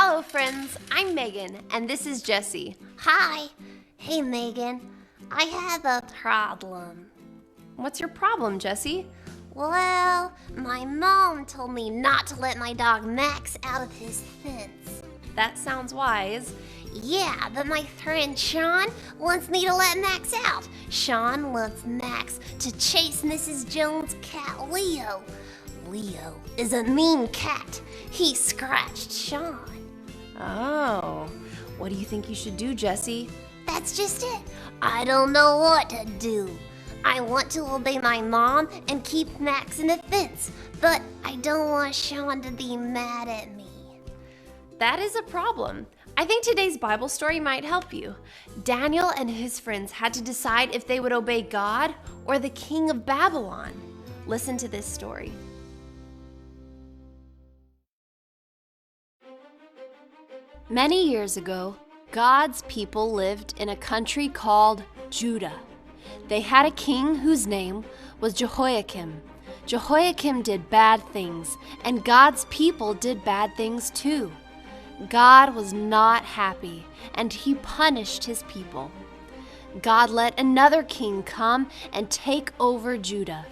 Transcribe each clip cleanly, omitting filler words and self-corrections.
Hello friends, I'm Megan and this is Jessie. Hi. Hey Megan, I have a problem. What's your problem, Jessie? Well, my mom told me not to let my dog Max out of his fence. That sounds wise. Yeah, but my friend Sean wants me to let Max out. Sean wants Max to chase Mrs. Jones' cat Leo. Leo is a mean cat. He scratched Sean. Oh, what do you think you should do, Jessie? That's just it. I don't know what to do. I want to obey my mom and keep Max in the fence, but I don't want Sean to be mad at me. That is a problem. I think today's Bible story might help you. Daniel and his friends had to decide if they would obey God or the king of Babylon. Listen to this story. Many years ago, God's people lived in a country called Judah. They had a king whose name was Jehoiakim. Jehoiakim did bad things, and God's people did bad things too. God was not happy, and he punished his people. God let another king come and take over Judah.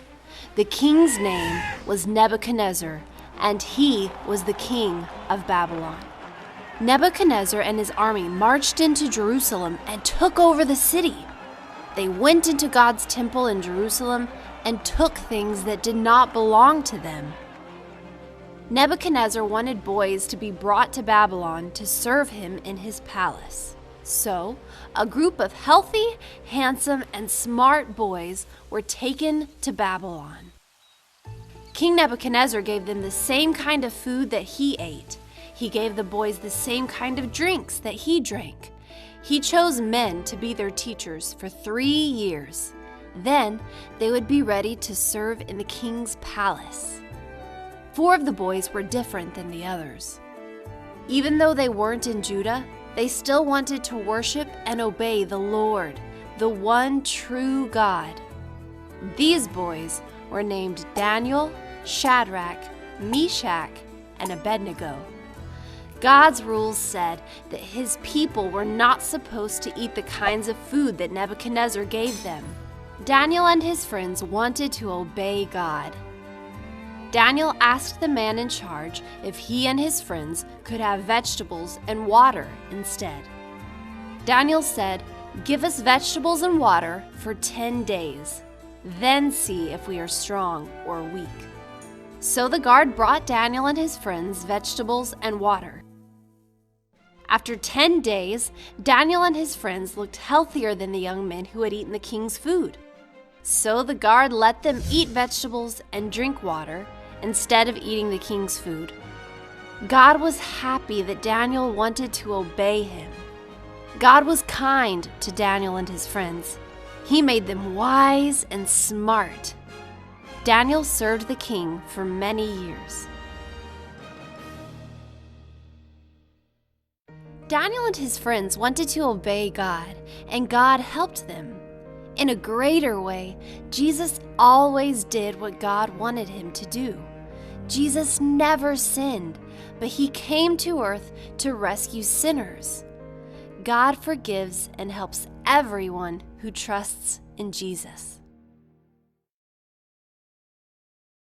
The king's name was Nebuchadnezzar, and he was the king of Babylon. Nebuchadnezzar and his army marched into Jerusalem and took over the city. They went into God's temple in Jerusalem and took things that did not belong to them. Nebuchadnezzar wanted boys to be brought to Babylon to serve him in his palace. So, a group of healthy, handsome, and smart boys were taken to Babylon. King Nebuchadnezzar gave them the same kind of food that he ate. He gave the boys the same kind of drinks that he drank. He chose men to be their teachers for 3 years. Then they would be ready to serve in the king's palace. 4 of the boys were different than the others. Even though they weren't in Judah, they still wanted to worship and obey the Lord, the one true God. These boys were named Daniel, Shadrach, Meshach, and Abednego. God's rules said that his people were not supposed to eat the kinds of food that Nebuchadnezzar gave them. Daniel and his friends wanted to obey God. Daniel asked the man in charge if he and his friends could have vegetables and water instead. Daniel said, "Give us vegetables and water for 10 days. Then see if we are strong or weak." So the guard brought Daniel and his friends vegetables and water. After 10 days, Daniel and his friends looked healthier than the young men who had eaten the king's food. So the guard let them eat vegetables and drink water instead of eating the king's food. God was happy that Daniel wanted to obey him. God was kind to Daniel and his friends. He made them wise and smart. Daniel served the king for many years. Daniel and his friends wanted to obey God, and God helped them. In a greater way, Jesus always did what God wanted him to do. Jesus never sinned, but he came to earth to rescue sinners. God forgives and helps everyone who trusts in Jesus.